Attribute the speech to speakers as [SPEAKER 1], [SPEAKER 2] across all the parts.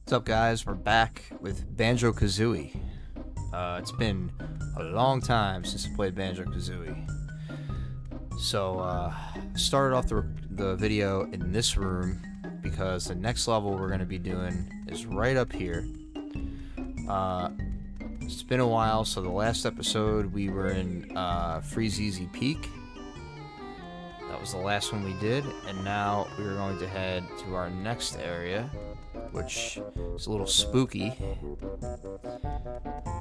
[SPEAKER 1] What's up, guys? We're back with Banjo-Kazooie. It's been a long time since I played Banjo-Kazooie. So, started off the video in this room because the next level we're going to be doing is right up here. It's been a while, so the last episode we were in Freezeezy Peak. That was the last one we did, and now we're going to head to our next area, which is a little spooky,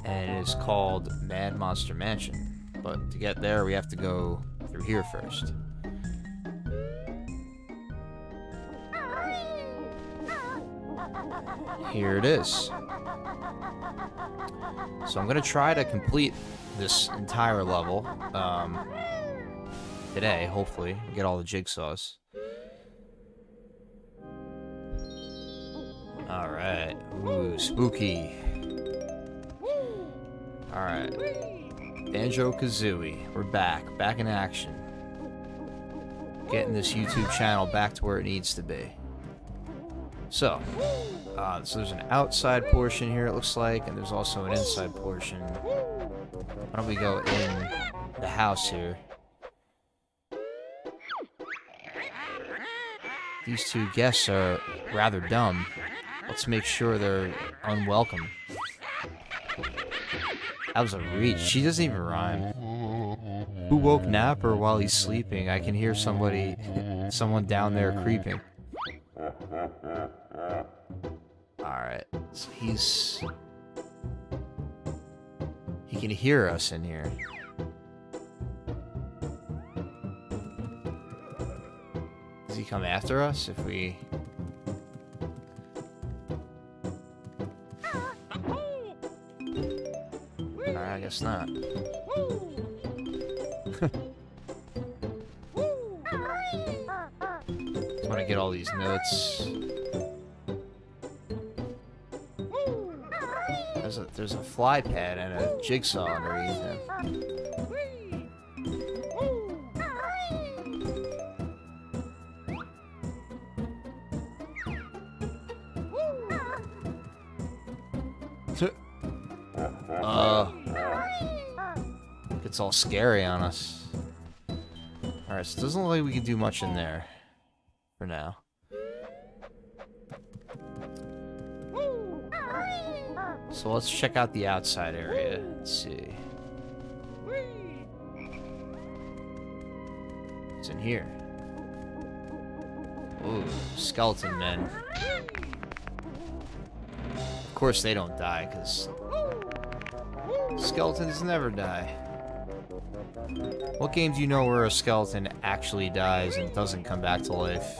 [SPEAKER 1] and it is called Mad Monster Mansion. But to get there, we have to go through here first. Here it is. So I'm going to try to complete this entire level today, hopefully, get all the jigsaws. Alright. Ooh, spooky. Alright. Banjo-Kazooie. We're back in action. Getting this YouTube channel back to where it needs to be. So there's an outside portion here, it looks like, and there's also an inside portion. Why don't we go in the house here? These two guests are rather dumb. Let's make sure they're unwelcome. That was a reach. She doesn't even rhyme. Who woke Napper while he's sleeping? I can hear someone down there creeping. Alright, so he can hear us in here. Does he come after us if we... Alright, I guess not. Just want to get all these notes. There's a fly pad and a jigsaw underneath him. It's all scary on us. Alright, so it doesn't look like we can do much in there for now. So let's check out the outside area. Let's see. What's in here? Ooh, skeleton men. Of course they don't die, because skeletons never die. What game do you know where a skeleton actually dies and doesn't come back to life?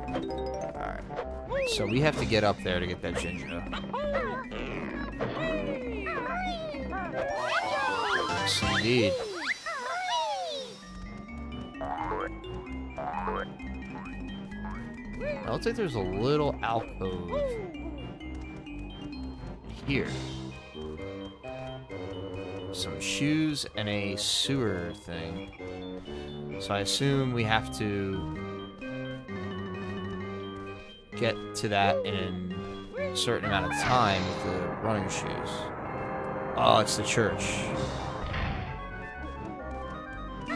[SPEAKER 1] Alright. So we have to get up there to get that ginger. Yes, indeed. It looks like there's a little alcove here. Some shoes and a sewer thing. So I assume we have to get to that in a certain amount of time with the running shoes. Oh, it's the church. We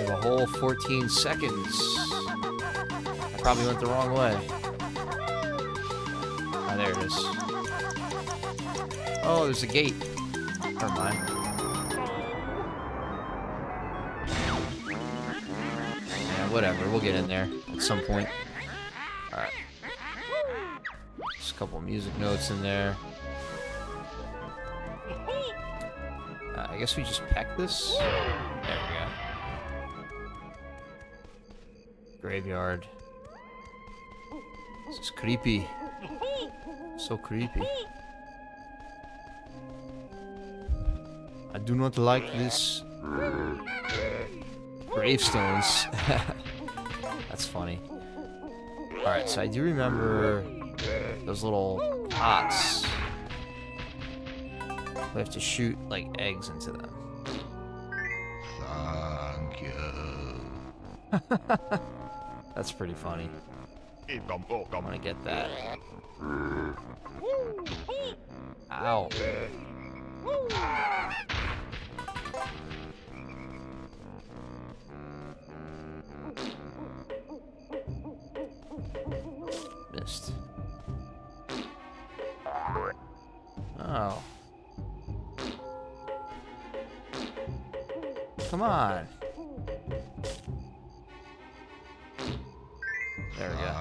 [SPEAKER 1] have a whole 14 seconds. I probably went the wrong way. Oh, there it is. Oh, there's a gate. Never mind. Yeah, whatever. We'll get in there at some point. Alright. Just a couple of music notes in there. I guess we just peck this. There we go. Graveyard. This is creepy. So creepy. I do not like this. Gravestones. That's funny. Alright, so I do remember those little pots. We have to shoot, like, eggs into them.
[SPEAKER 2] Thank you.
[SPEAKER 1] That's pretty funny. I want to get that. Ow. Missed. Oh. Come on. There we go.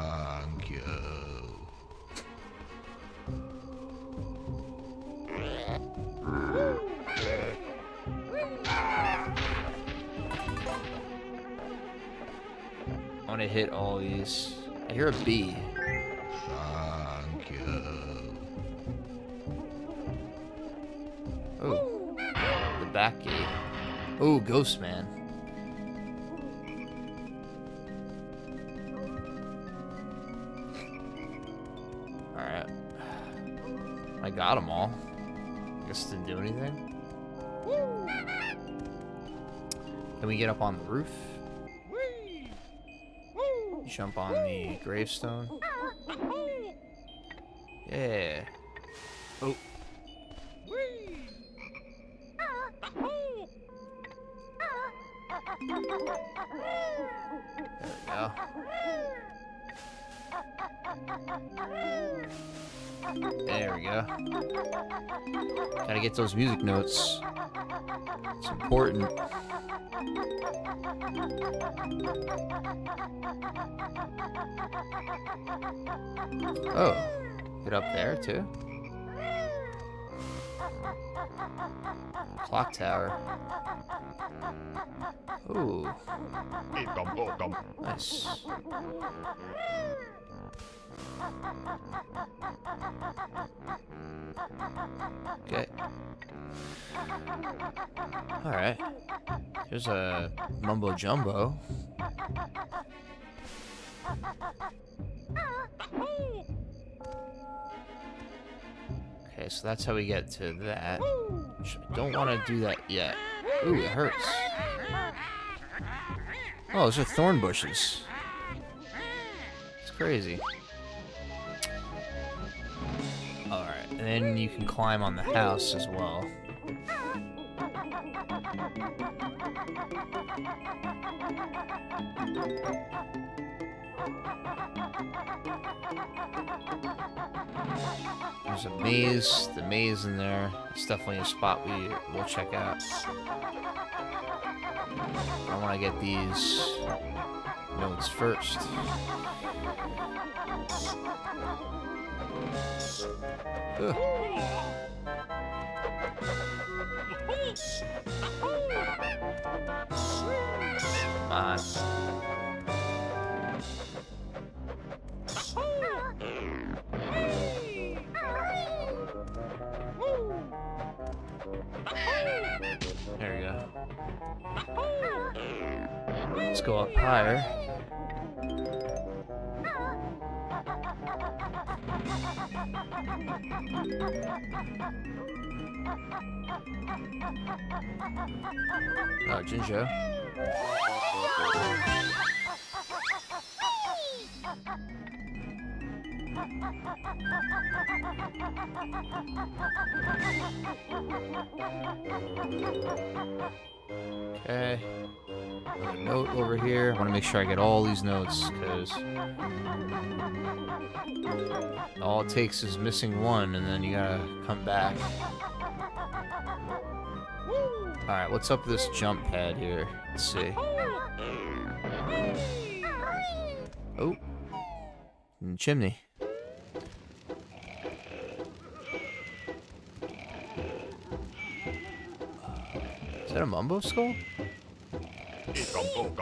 [SPEAKER 2] Thank you.
[SPEAKER 1] I want to hit all these. I hear a bee.
[SPEAKER 2] Thank you.
[SPEAKER 1] Oh, the back gate. Oh, Ghost Man. Alright. I got them all. Guess it didn't do anything. Can we get up on the roof? Jump on the gravestone. Yeah. Oh. There we go. There we go. Gotta get those music notes. It's important. Oh, get up there too. Clock tower. Ooh. Nice. Okay. Alright. Here's a mumbo jumbo. Okay, so that's how we get to that. I don't want to do that yet. Ooh, it hurts. Oh, those are thorn bushes. It's crazy. Alright, and then you can climb on the house as well. There's a maze, the maze in there. It's definitely a spot we'll check out. I want to get these notes first. Ugh. Come on. There we go. Let's go up higher. Oh, Jinjo. Okay. Another note over here. I want to make sure I get all these notes, because all it takes is missing one, and then you gotta come back. Alright, what's up this jump pad here? Let's see. Oh. In the chimney. Is that a mumbo skull?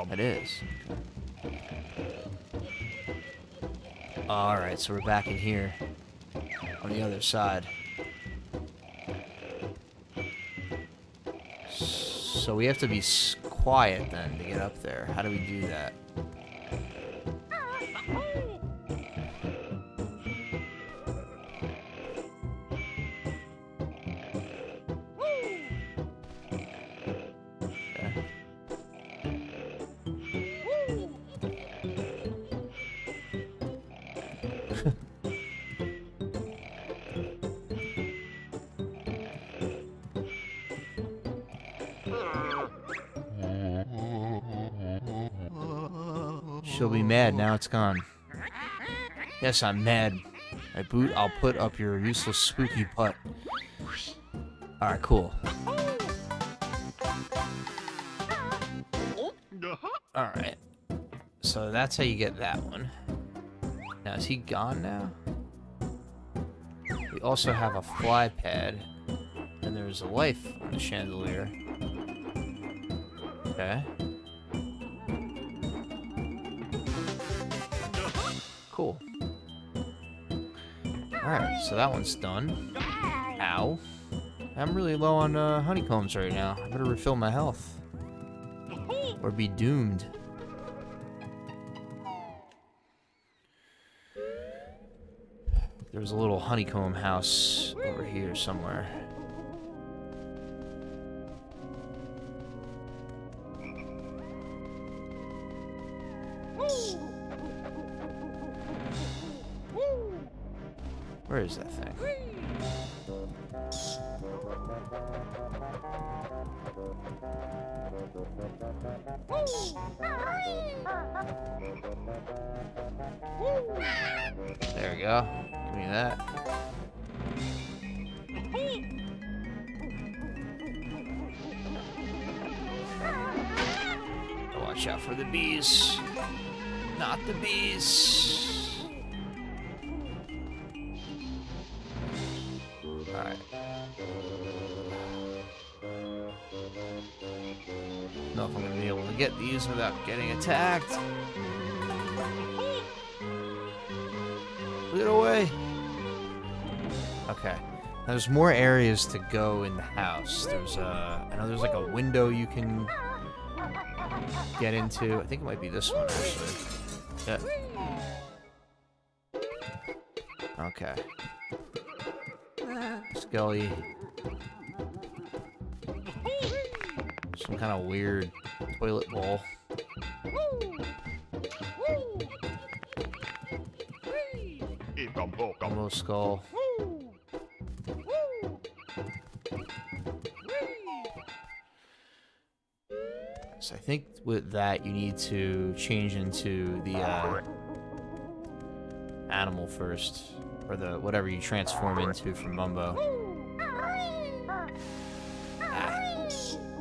[SPEAKER 1] It is. Alright, so we're back in here. On the other side. So we have to be quiet then to get up there. How do we do that? She'll be mad now it's gone. Yes, I'm mad. I'll put up your useless spooky butt. Alright, cool. Alright. So that's how you get that one. Now, is he gone now? We also have a fly pad. And there's a life on the chandelier. Okay. Cool. Alright, so that one's done. Ow. I'm really low on honeycombs right now. I better refill my health. Or be doomed. There's a little honeycomb house over here somewhere. Where is that thing? There we go. Give me that. Watch out for the bees. Not the bees. Alright. Know if I'm gonna be able to get these without getting attacked. Get away. Okay. Now there's more areas to go in the house. There's I know there's like a window you can get into. I think it might be this one actually. Yeah. Okay. Skelly. Some kind of weird toilet bowl. Almost skull. So I think with that you need to change into the animal first, or the whatever you transform into from Mumbo. Ah,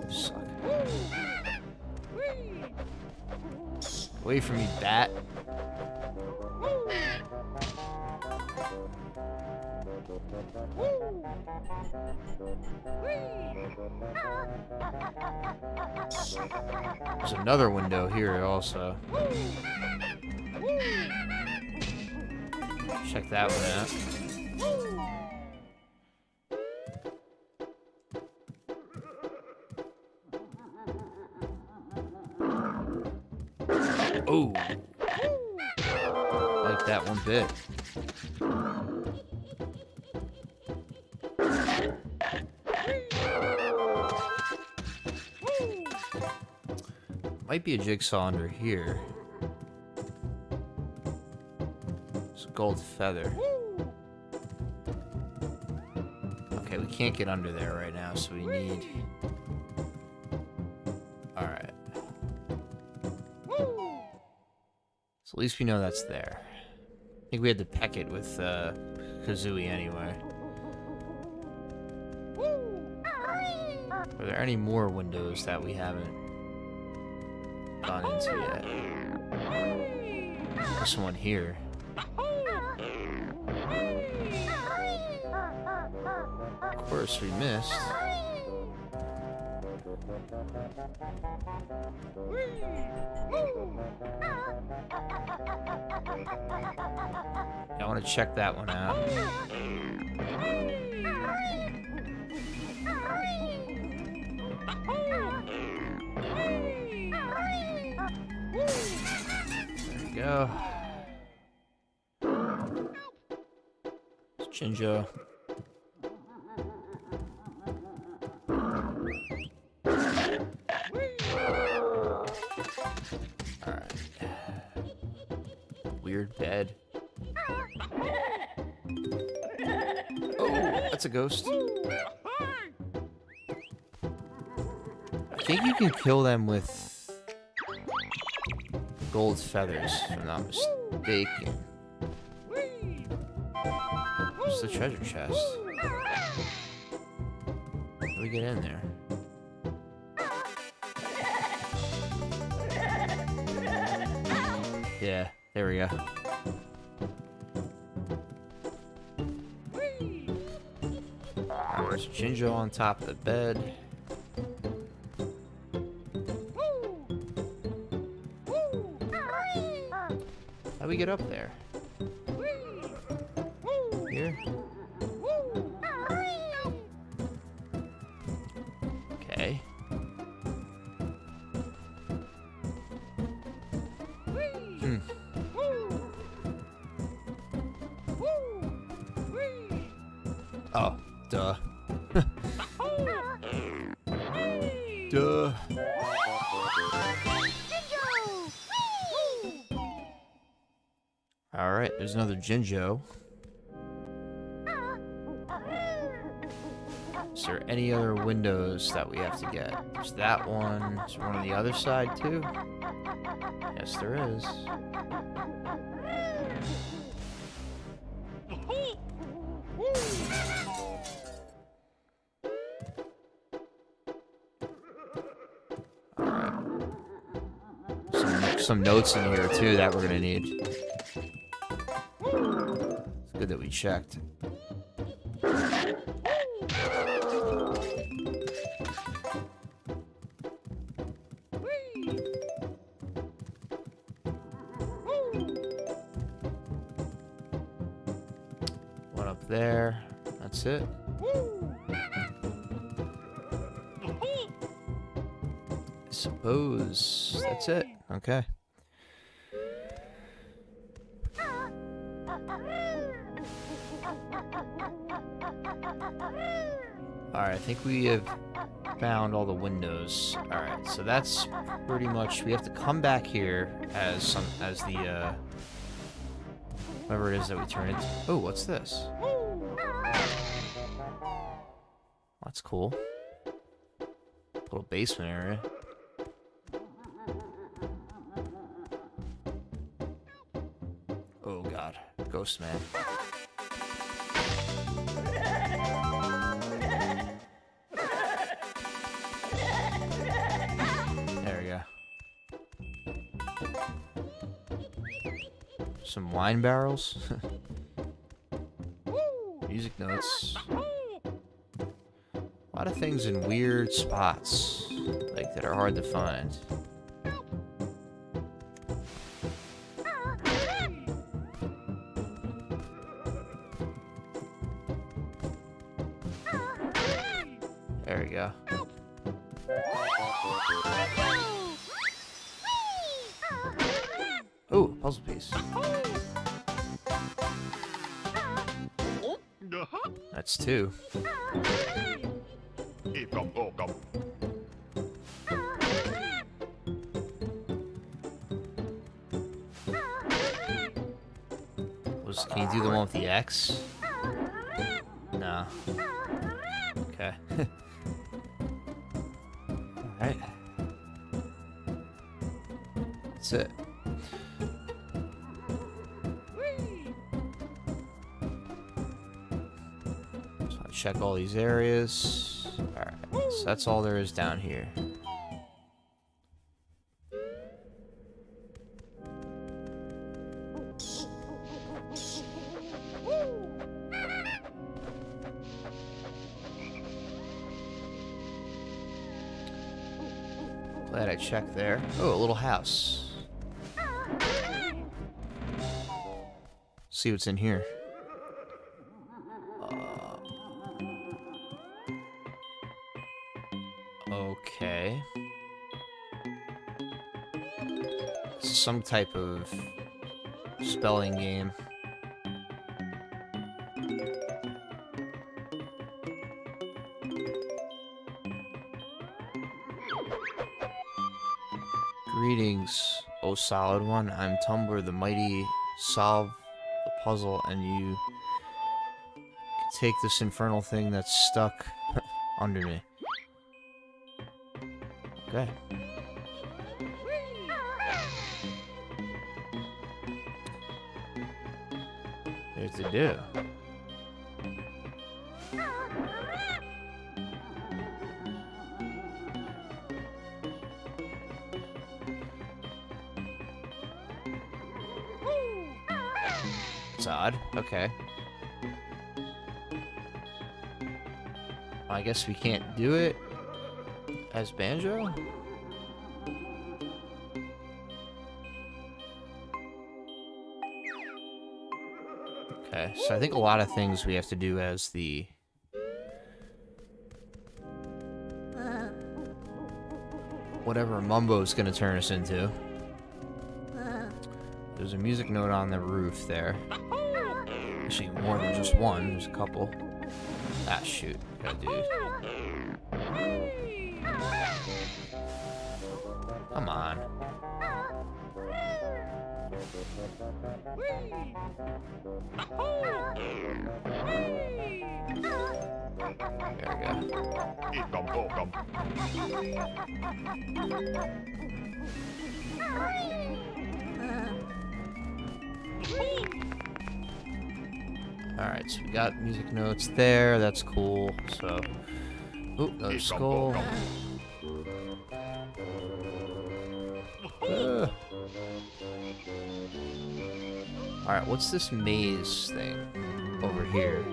[SPEAKER 1] suck. Away from me, bat. There's another window here also. Check that one out. Oh, like that one bit. Might be a jigsaw under here. It's a gold feather. Okay, we can't get under there right now, so we need... Alright. So at least we know that's there. I think we had to peck it with Kazooie anyway. Are there any more windows that we haven't gone into yet? This one here. Of course we missed. I want to check that one out. There we go. It's Jinjo. Alright. Weird bed. Oh, that's a ghost. I think you can kill them with gold feathers, if I'm not mistaken. Where's the treasure chest? How do we get in there? Yeah, there we go. There's Jinjo on top of the bed. How do we get up there? Here? Okay. Oh, duh. Duh. Alright, there's another Jinjo. Is there any other windows that we have to get? There's that one. Is there one on the other side too? Yes, there is. Some notes in here too that we're gonna need. It's good that we checked. One up there. That's it. I suppose that's it. Okay. Alright, I think we have found all the windows. Alright, so that's pretty much... We have to come back here as the, whatever it is that we turn into. Oh, what's this? That's cool. Little basement area. Oh god. Ghost man. There we go. Some wine barrels. Music notes. A lot of things in weird spots, like that are hard to find. There we go. Oh, puzzle piece. That's two. Can you do the one with the X? No. Okay. Alright. That's it. So I check all these areas. Alright, so that's all there is down here. Glad I checked there. Oh, a little house. See what's in here. Okay. This is some type of spelling game. Greetings, O Solid One. I'm Tumbler the Mighty. Solve the puzzle and you can take this infernal thing that's stuck under me. Okay. There's to do. It's odd. Okay. I guess we can't do it as Banjo? Okay, so I think a lot of things we have to do as the... whatever Mumbo's gonna turn us into. There's a music note on the roof there. Actually, more than just one. There's a couple. Ah, shoot. Gotta do it. Come on. There we go. Alright, so we got music notes there. That's cool. So, oop, another skull. Alright, what's this maze thing over here?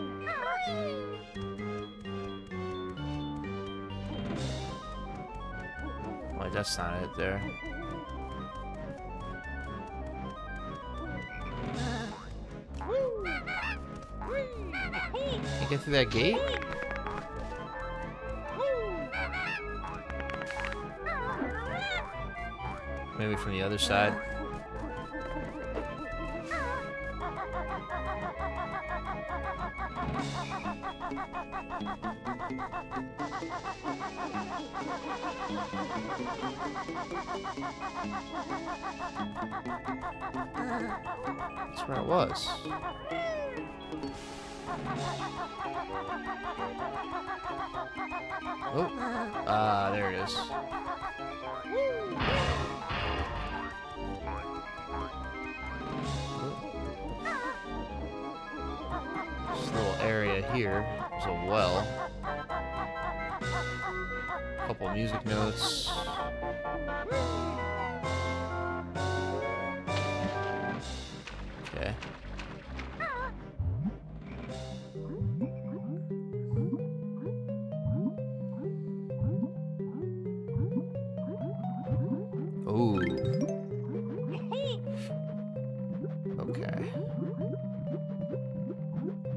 [SPEAKER 1] Wait, that's not it there. Can't get through that gate? Maybe from the other side. That's where it was. Oh, there it is. This little area here is a well. A couple music notes. Okay. Ooh. Okay.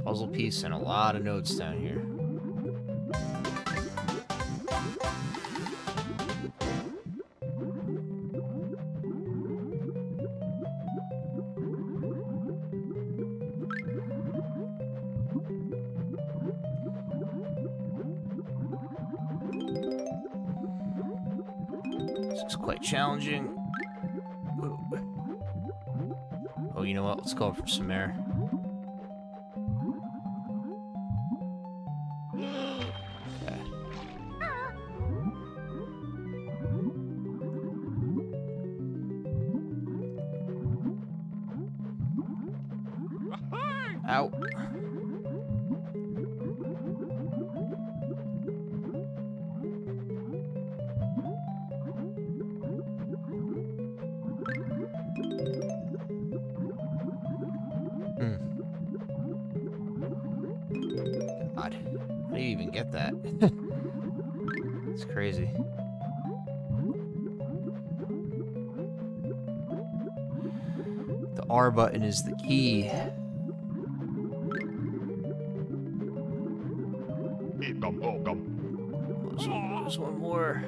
[SPEAKER 1] Puzzle piece and a lot of notes down here. This is quite challenging. Ooh. Oh, you know what? Let's go for some air. Okay. Ow. God, how do you even get that? It's crazy. The R button is the key. There's one more.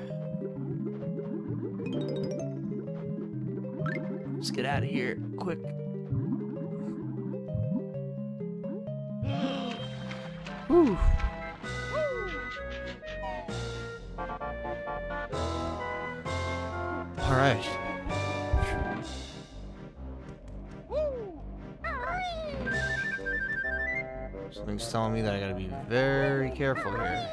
[SPEAKER 1] Let's get out of here, quick. Whew. All right. Something's telling me that I gotta be very careful here.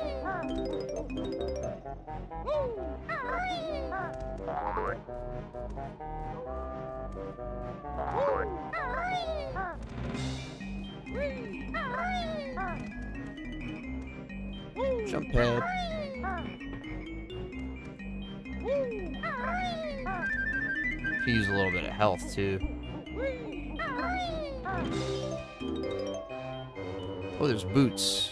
[SPEAKER 1] Jump pad. Could use a little bit of health too. Oh, there's boots.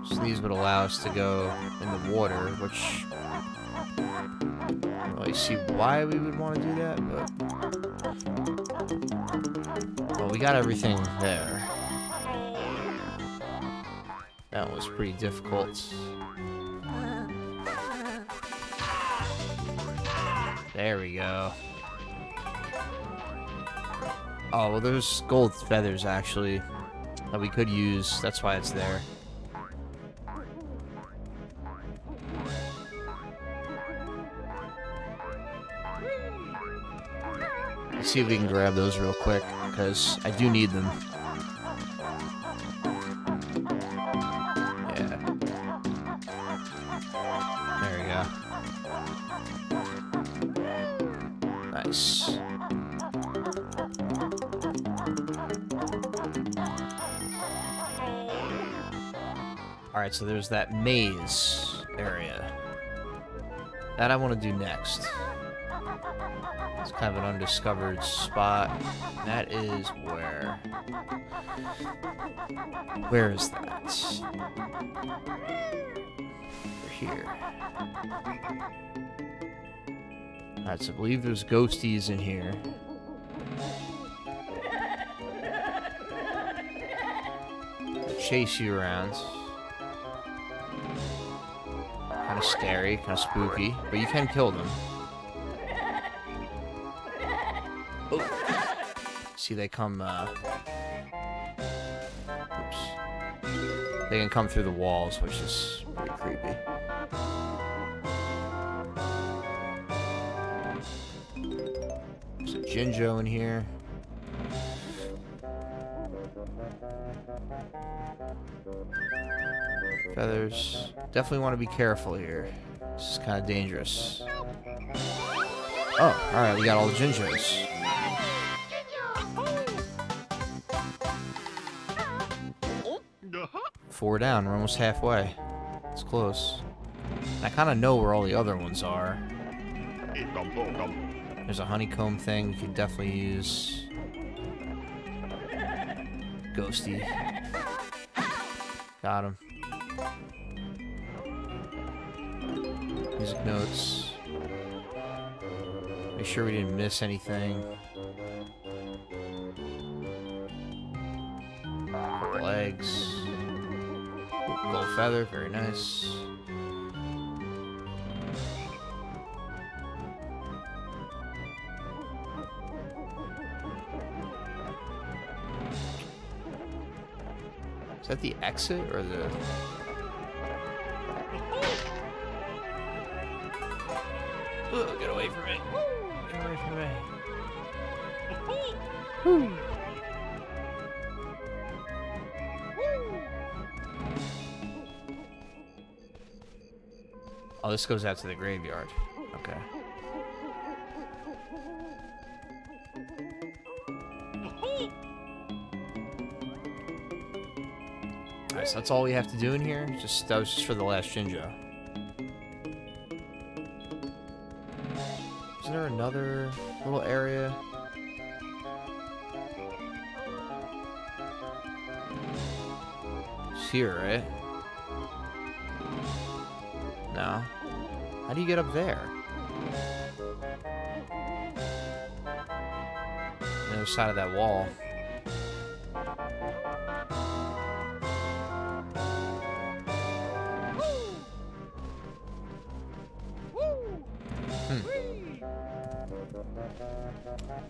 [SPEAKER 1] So these would allow us to go in the water, which I don't really see why we would want to do that, but well, we got everything there. That was pretty difficult. There we go. Oh, well, there's gold feathers, actually, that we could use. That's why it's there. Let's see if we can grab those real quick, because I do need them. Yeah. There we go. Nice. Alright, so there's that maze area. That I want to do next. It's kind of an undiscovered spot. That is where... Where is that? Over here. Alright, so I believe there's ghosties in here. They chase you around. Kind of scary, kind of spooky, but you can kill them. Oh. See, they come, oops. They can come through the walls, which is pretty creepy. There's a Jinjo in here. Feathers. Definitely want to be careful here. This is kind of dangerous. Oh, alright, we got all the Jinjos. 4 down, we're almost halfway. It's close. I kind of know where all the other ones are. There's a honeycomb thing you could definitely use. Ghosty. Got him. Music notes. Make sure we didn't miss anything. Purple eggs. Gold feather, very nice. Is that the exit or the... Ugh, get away from me. Get away from me. Whew. Oh, this goes out to the graveyard. Okay. Alright, so that's all we have to do in here? That was just for the last Jinjo. Is there another little area? It's here, right? No. How do you get up there? The other side of that wall.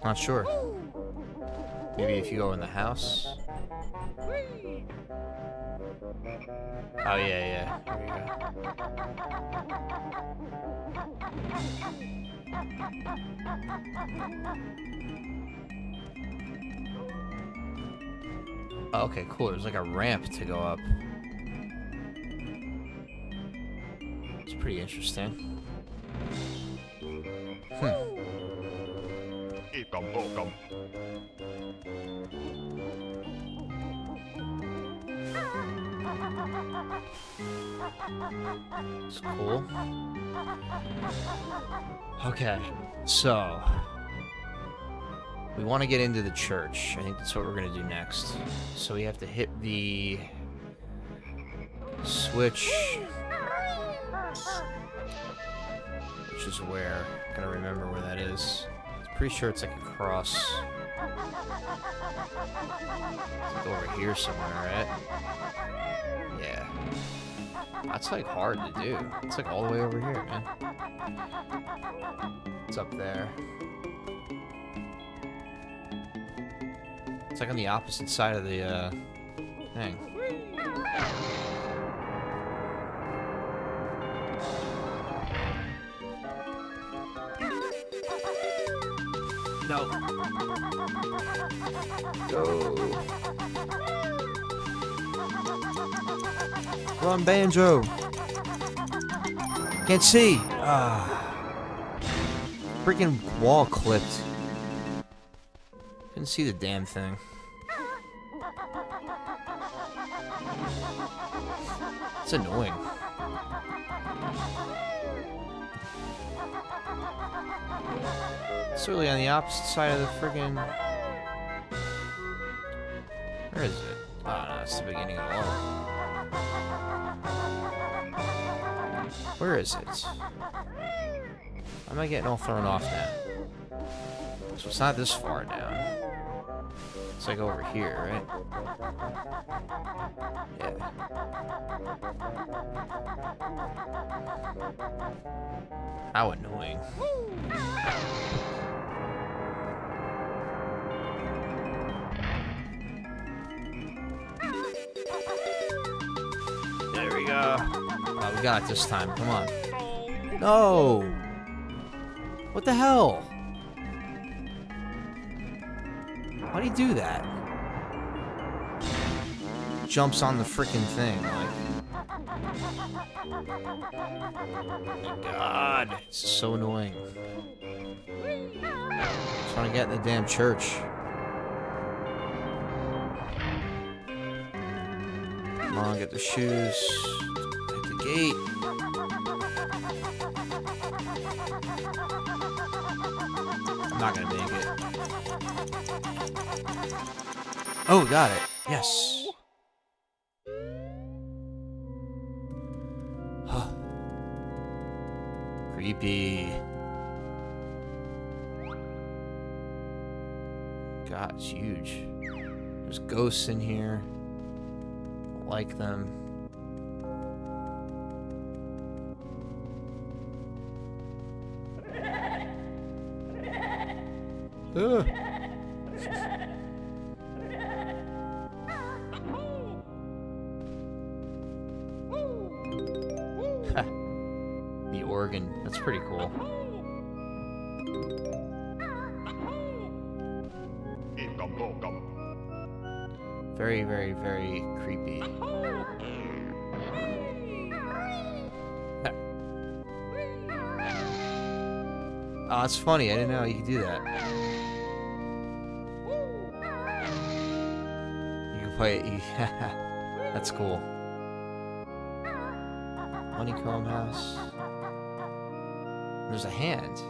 [SPEAKER 1] Not sure. Maybe if you go in the house. Oh, yeah. Here we go. Oh, okay, cool. There's like a ramp to go up. pretty interesting. It's cool. Okay, so we want to get into the church. I think that's what we're going to do next. So we have to hit the switch, which is where, I gotta remember where that is. I'm pretty sure it's like across, it's like over here somewhere, right? Yeah. That's like hard to do. It's like all the way over here, man. It's up there. It's like on the opposite side of the thing. No. Go. Run, Banjo. Can't see. Freaking wall clipped. Couldn't see the damn thing. It's annoying. It's really on the opposite side of the friggin'... Where is it? Oh no, it's the beginning of the level. Where is it? Why am I getting all thrown off now? So it's not this far down. It's like over here, right? Yeah. How annoying. There we go. Oh, we got it this time. Come on. No! What the hell? Why do you do that? Jumps on the freaking thing, like... Oh my god, it's so annoying. Just want to get in the damn church. Come on, get the shoes. Hit the gate. I'm not gonna make it. Oh, got it. Yes. Creepy. God, it's huge. There's ghosts in here. Don't like them. Ugh. The organ. That's pretty cool. Very, very, very creepy. Oh, that's funny. I didn't know you could do that. You can play it. That's cool. Honeycomb house. There's a hand.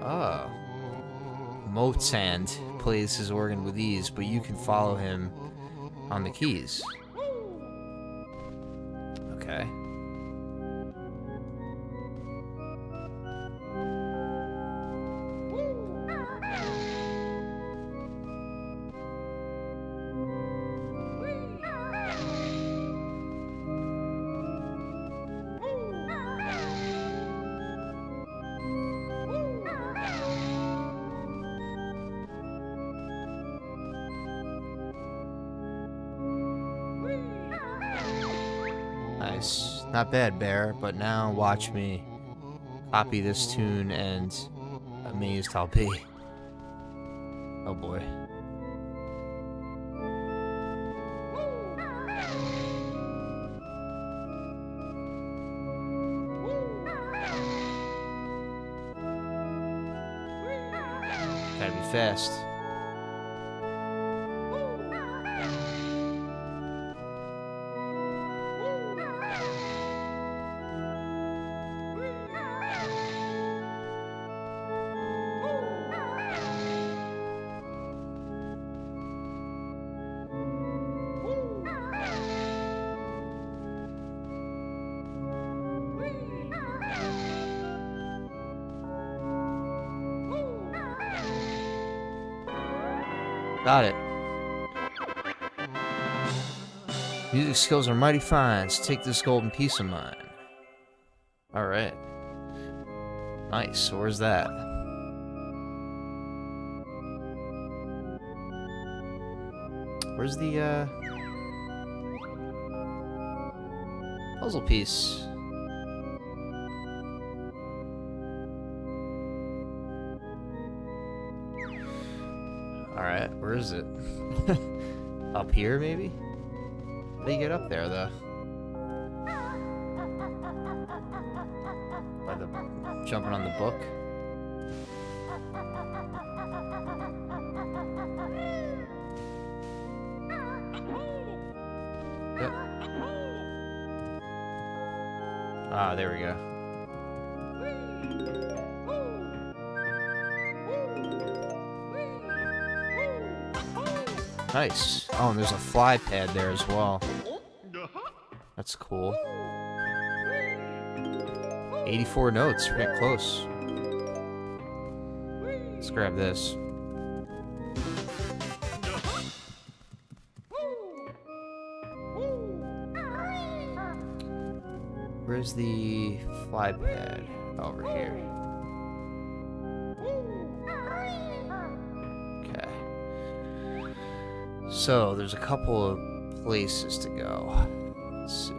[SPEAKER 1] Oh. Mozart plays his organ with ease, but you can follow him on the keys. Okay. Nice. Not bad, Bear, but now watch me copy this tune and amazed I'll be. Oh boy. fast. Got it. Music skills are mighty fine. So take this golden piece of mine. Alright. Nice. So where's that? Where's the, puzzle piece? Alright, where is it? Up here, maybe? How do you get up there, though? By the... jumping on the book? Yep. Ah, there we go. Nice. Oh, and there's a fly pad there as well. That's cool. 84 notes. We're getting close. Let's grab this. Where's the fly pad? Over here. Okay. So, there's a couple of places to go. Let's see.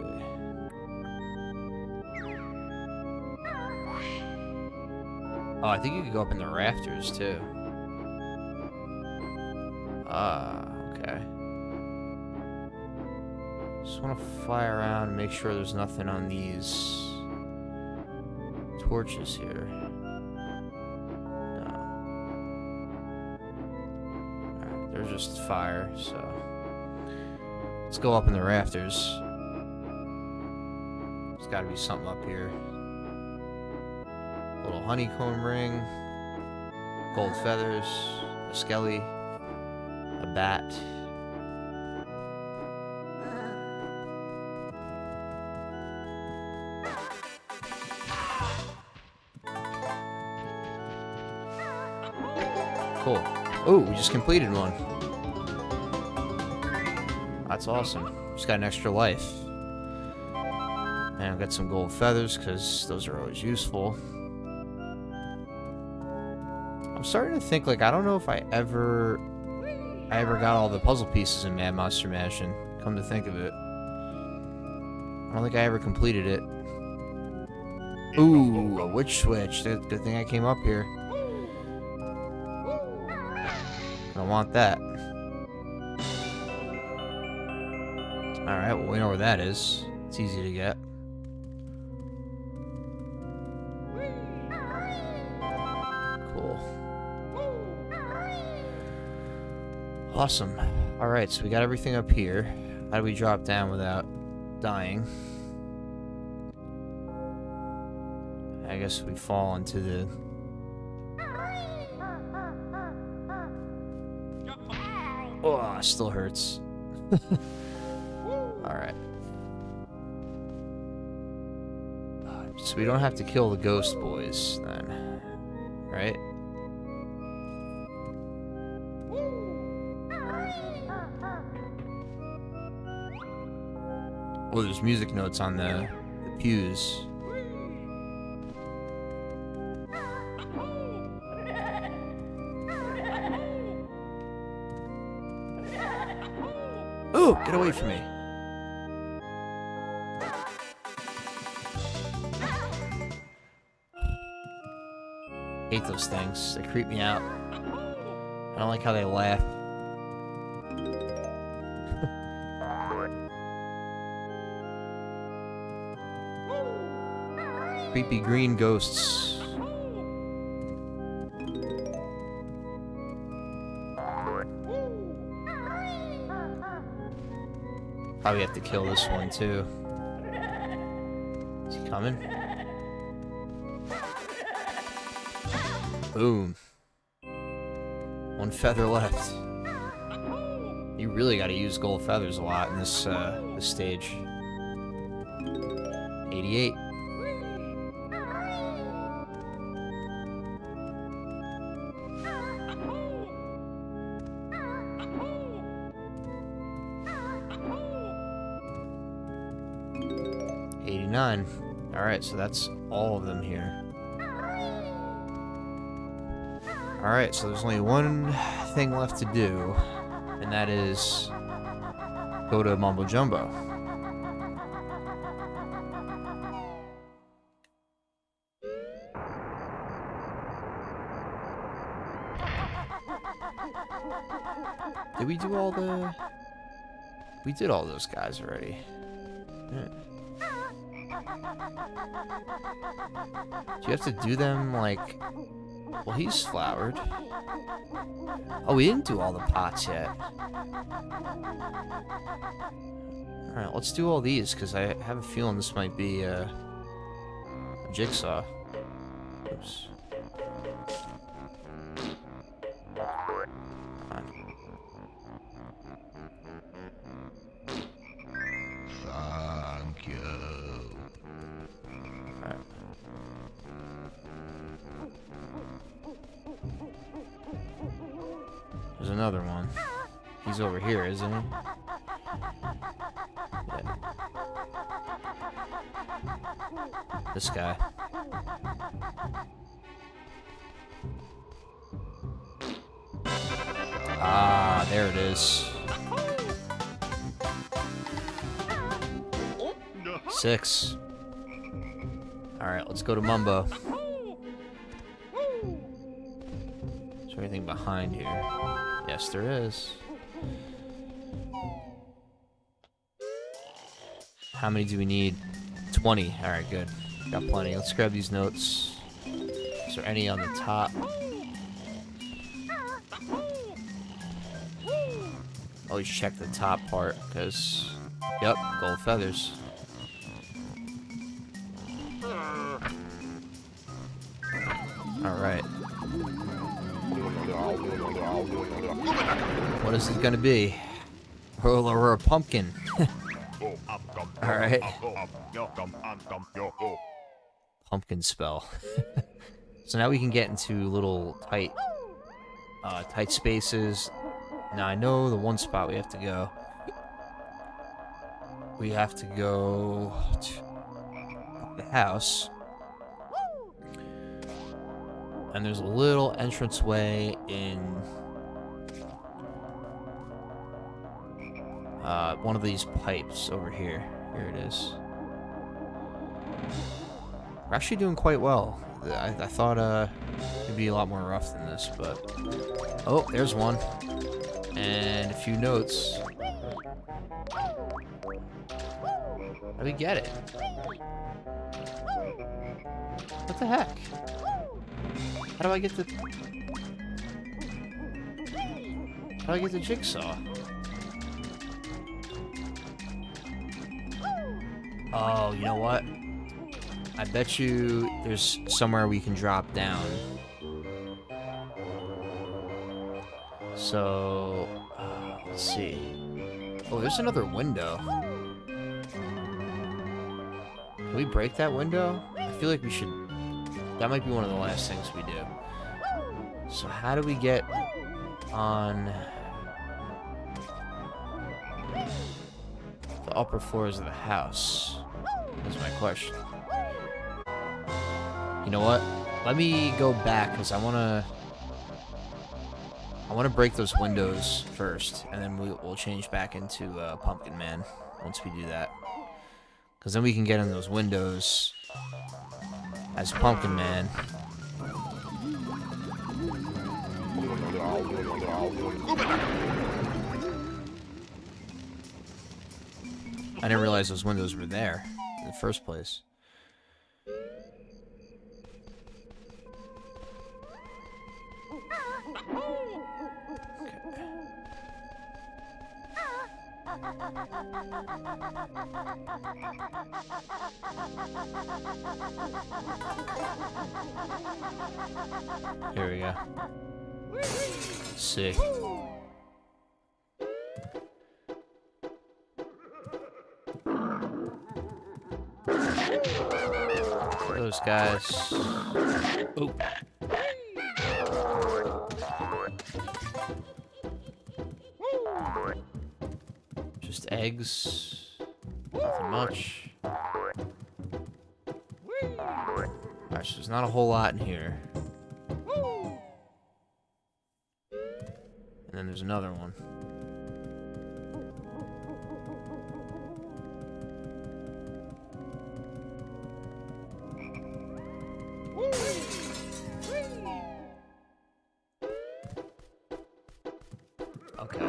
[SPEAKER 1] Oh, I think you could go up in the rafters, too. Ah, okay. Just want to fly around and make sure there's nothing on these torches here. No. Alright, there's just fire, so... Let's go up in the rafters. There's gotta be something up here. Little honeycomb ring. Gold feathers. A skelly. A bat. Cool. Oh, we just completed one. That's awesome. Just got an extra life. And I've got some gold feathers, because those are always useful. I'm starting to think, like, I don't know if I ever got all the puzzle pieces in Mad Monster Mansion, come to think of it. I don't think I ever completed it. Ooh, a witch switch. Good thing I came up here. I want that. Alright, well, we know where that is. It's easy to get. Cool. Awesome. Alright, so we got everything up here. How do we drop down without dying? I guess we fall into the... Oh, it still hurts. Alright. So we don't have to kill the ghost boys, then. Right? Oh, there's music notes on the pews. Ooh, get away from me. Hate those things. They creep me out. I don't like how they laugh. Creepy green ghosts. Probably have to kill this one too. Is he coming? Boom. One feather left. You really got to use gold feathers a lot in this this stage. 88. Alright, so that's all of them here. Alright, so there's only one thing left to do, and that is go to Mumbo Jumbo. Did we do all the... We did all those guys already. Yeah. Do you have to do them, like... Well, he's flowered. Oh, we didn't do all the pots yet. Alright, let's do all these, because I have a feeling this might be a jigsaw. Oops.
[SPEAKER 2] Thank you.
[SPEAKER 1] Alright. There's another one. He's over here, isn't he? Yeah. This guy. Ah, there it is. 6. Alright, let's go to Mumbo. Is there anything behind here? Yes, there is. How many do we need? 20. Alright, good. Got plenty. Let's grab these notes. Is there any on the top? Always check the top part, because... Yep, gold feathers. Alright. What is it gonna be? Or a pumpkin. Alright. Pumpkin spell. So now we can get into little tight spaces. Now I know the one spot we have to go. We have to go to the house. And there's a little entranceway in one of these pipes over here. Here it is. We're actually doing quite well. I thought it'd be a lot more rough than this, but... Oh, there's one. And a few notes. How do we get it? What the heck? How do I get the... How do I get the jigsaw? Oh, you know what? I bet you there's somewhere we can drop down. So... let's see. Oh, there's another window. Can we break that window? I feel like we should... That might be one of the last things we do. So how do we get on the upper floors of the house? That's my question. You know what? Let me go back, because I wanna break those windows first, and then we'll change back into Pumpkin Man once we do that. Because then we can get in those windows as Pumpkin Man. I didn't realize those windows were there in the first place. Here we go. Sick. Those guys. Oh. Just eggs. Nothing much. Alright, so there's not a whole lot in here. And then there's another one. Okay.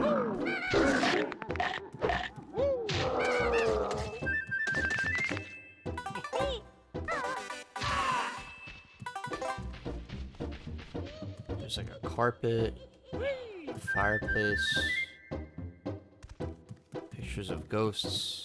[SPEAKER 1] There's like a carpet, a fireplace, pictures of ghosts.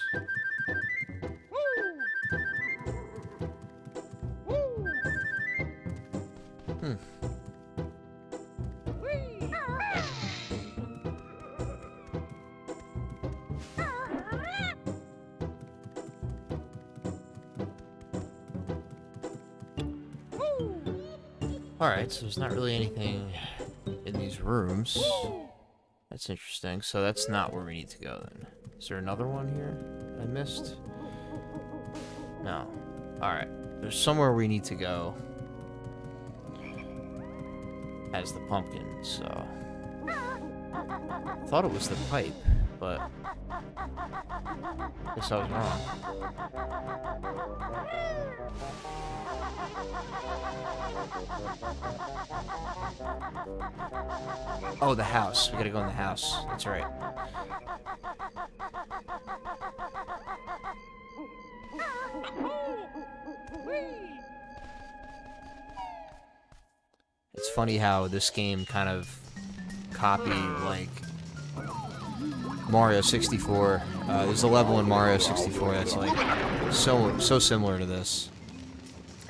[SPEAKER 1] Alright, so there's not really anything in these rooms. That's interesting. So that's not where we need to go then. Is there another one here I missed? No. Alright. There's somewhere we need to go as the pumpkin, so... I thought it was the pipe, but... I guess I was wrong. Oh, the house. We gotta go in the house. That's right. It's funny how this game kind of copied, like, Mario 64. There's a level in Mario 64 that's, like, so similar to this.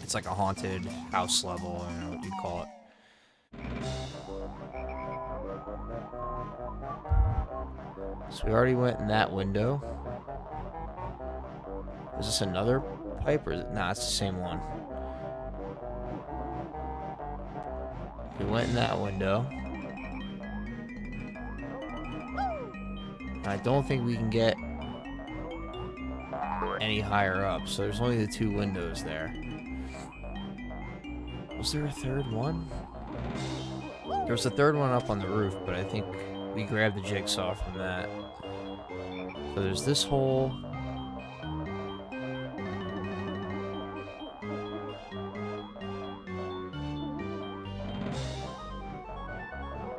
[SPEAKER 1] It's like a haunted house level, I don't know what you'd call it. So we already went in that window. Is this another pipe, or is it? Nah, it's the same one. We went in that window. I don't think we can get any higher up, so there's only the two windows there. Was there a third one? There was a third one up on the roof, but I think we grabbed the jigsaw from that. So there's this hole.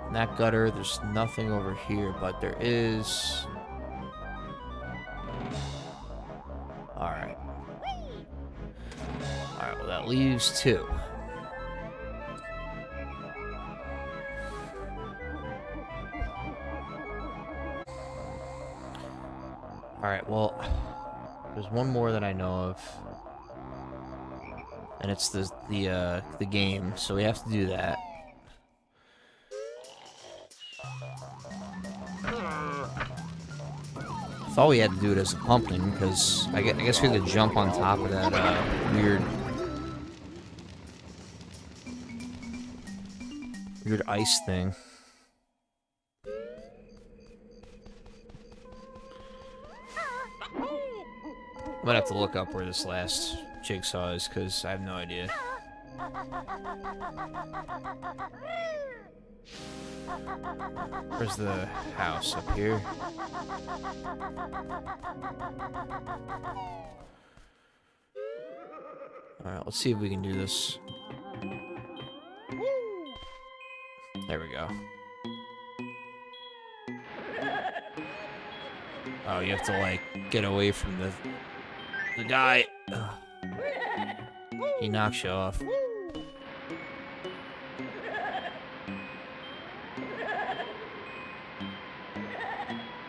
[SPEAKER 1] In that gutter, there's nothing over here, but there is... Alright. Alright, well that leaves two. Alright, well, there's one more that I know of. And it's the game, so we have to do that. I thought we had to do it as a pumpkin, because I guess we had to jump on top of that weird ice thing. I'm gonna have to look up where this last jigsaw is, because I have no idea. Where's the house? Up here? Alright, let's see if we can do this. There we go. Oh, you have to, like, get away from the guy. Ugh. He knocks you off.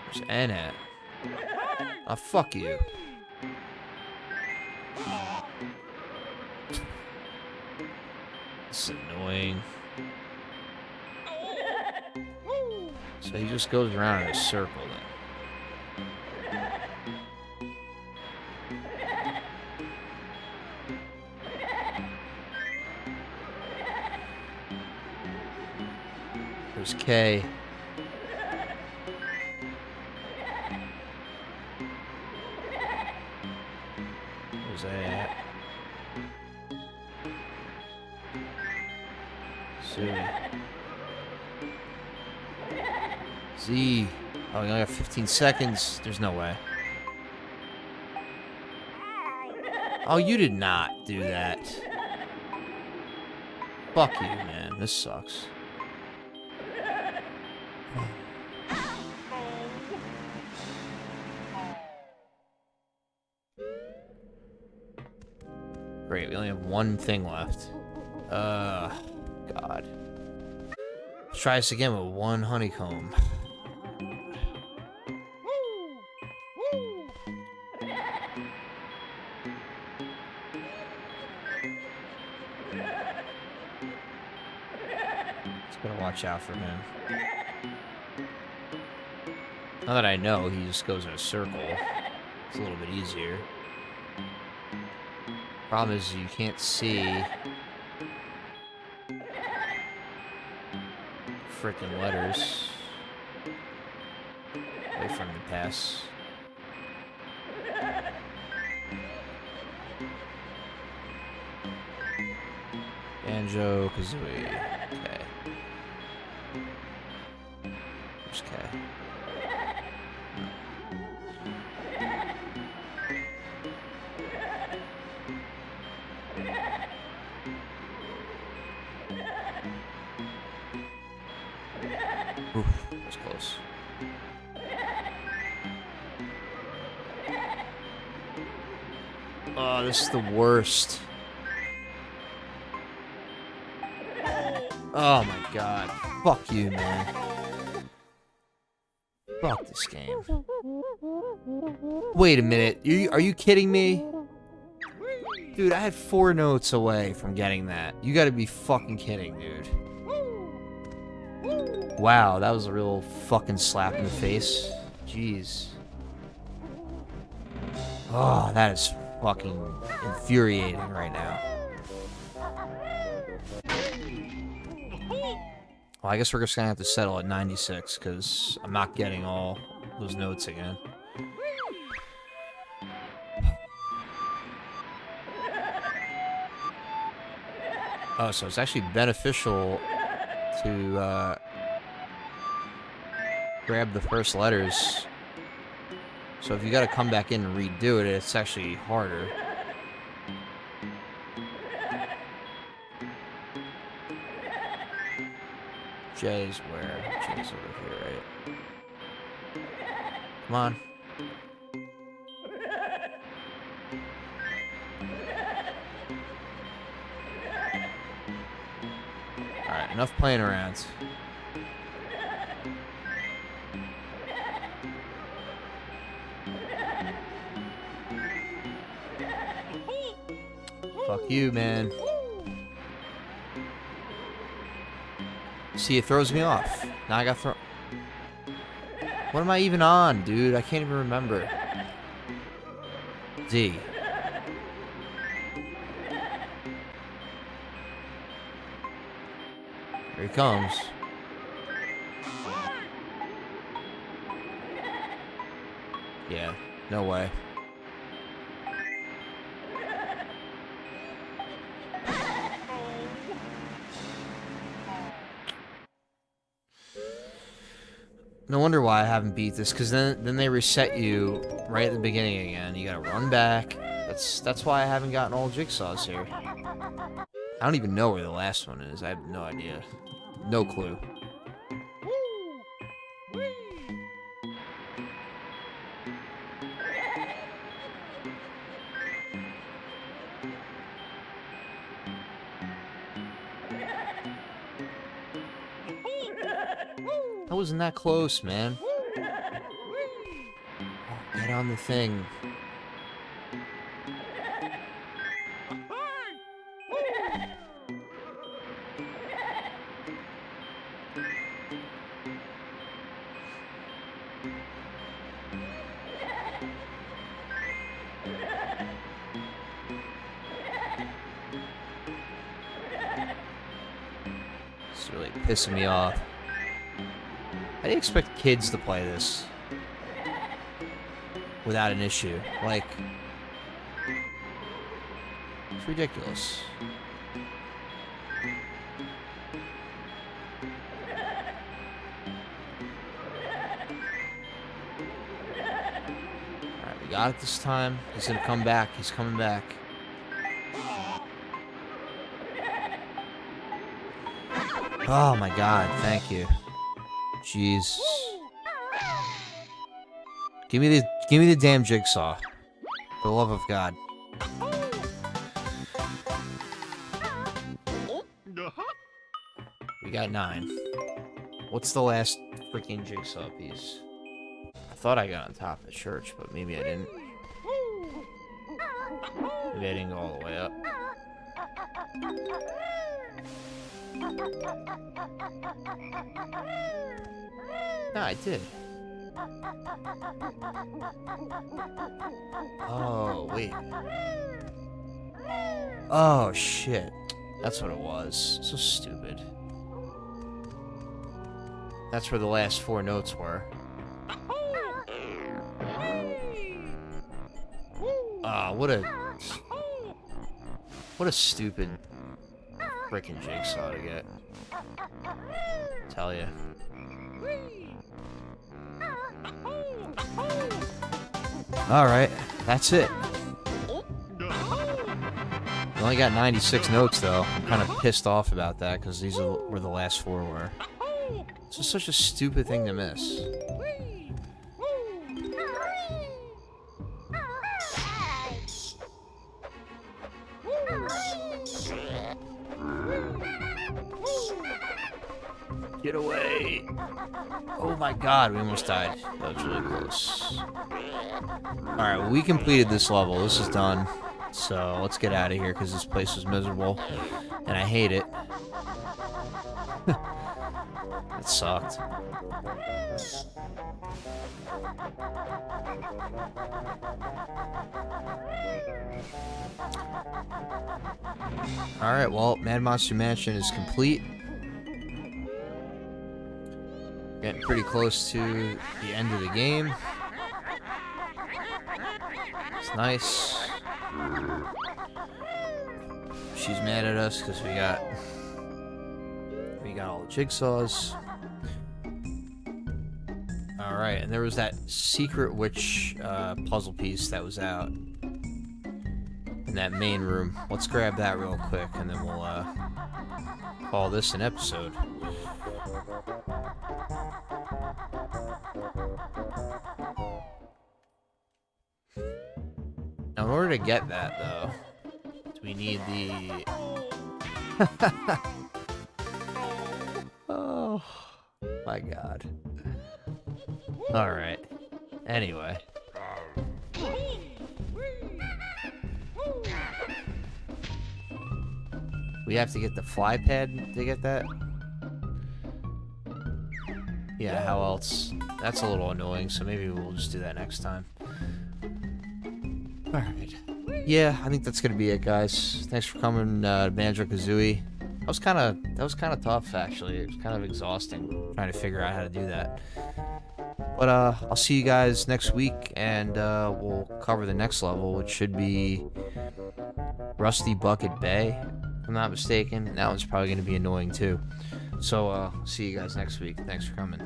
[SPEAKER 1] Where's Ann at? Ah, fuck you. This is annoying. So he just goes around in a circle then. There's K. Where's that at? Zooey. Z. Oh, you only got 15 seconds. There's no way. Oh, you did not do that. Fuck you, man. This sucks. Great, we only have one thing left. God. Let's try this again with one honeycomb. Just gotta watch out for him. Now that I know, he just goes in a circle. It's a little bit easier. Problem is you can't see frickin' letters. Wait for him to pass. Banjo-Kazooie. Okay. There's K. Oof, that's close. Oh, this is the worst. Oh my god. Fuck you, man. Fuck this game. Wait a minute. Are you kidding me? Dude, I had 4 notes away from getting that. You gotta be fucking kidding, dude. Wow, that was a real fucking slap in the face. Jeez. Oh, that is fucking infuriating right now. Well, I guess we're just gonna have to settle at 96, because I'm not getting all those notes again. Oh, so it's actually beneficial to grab the first letters. So if you gotta come back in and redo it, it's actually harder. J's where? J's over here, right? Come on. Alright, enough playing around. Fuck you, man. See, it throws me off. Now I got thrown. What am I even on, dude? I can't even remember. D. Here he comes. Yeah, no way. No wonder why I haven't beat this, because then they reset you right at the beginning again. You gotta run back. That's why I haven't gotten all jigsaws here. I don't even know where the last one is. I have no idea. No clue. I wasn't that close, man. Oh, Get on the thing. It's really pissing me off. How do you expect kids to play this without an issue? Like, it's ridiculous. Alright, we got it this time. He's gonna come back. He's coming back. Oh my god, thank you. Jeez. Give me the damn jigsaw. For the love of God. We got 9. What's the last freaking jigsaw piece? I thought I got on top of the church, but maybe I didn't. Maybe I didn't go all the way up. No, I did. Oh, wait. Oh, shit. That's what it was. So stupid. That's where the last 4 notes were. Ah, what a stupid frickin' jigsaw to get. Tell ya. Alright, that's it. We only got 96 notes though. I'm kind of pissed off about that because these are where the last 4 were. It's just such a stupid thing to miss. Get away! Oh my god, we almost died. That was really close. Alright, well, we completed this level. This is done. So, let's get out of here because this place was miserable. And I hate it. It sucked. Alright, well, Mad Monster Mansion is complete. Getting pretty close to the end of the game. It's nice. She's mad at us because we got all the jigsaws. Alright, and there was that secret witch puzzle piece that was out in that main room. Let's grab that real quick and then we'll call this an episode. Now, in order to get that, though, we need the... Oh, my God. Alright. Anyway. We have to get the fly pad to get that? Yeah, how else? That's a little annoying, so maybe we'll just do that next time. Alright. Yeah, I think that's gonna be it, guys. Thanks for coming to Banjo-Kazooie. That was kind of tough, actually. It was kind of exhausting trying to figure out how to do that. But I'll see you guys next week, and we'll cover the next level, which should be Rusty Bucket Bay, if I'm not mistaken. And that one's probably gonna be annoying too. So see you guys next week. Thanks for coming.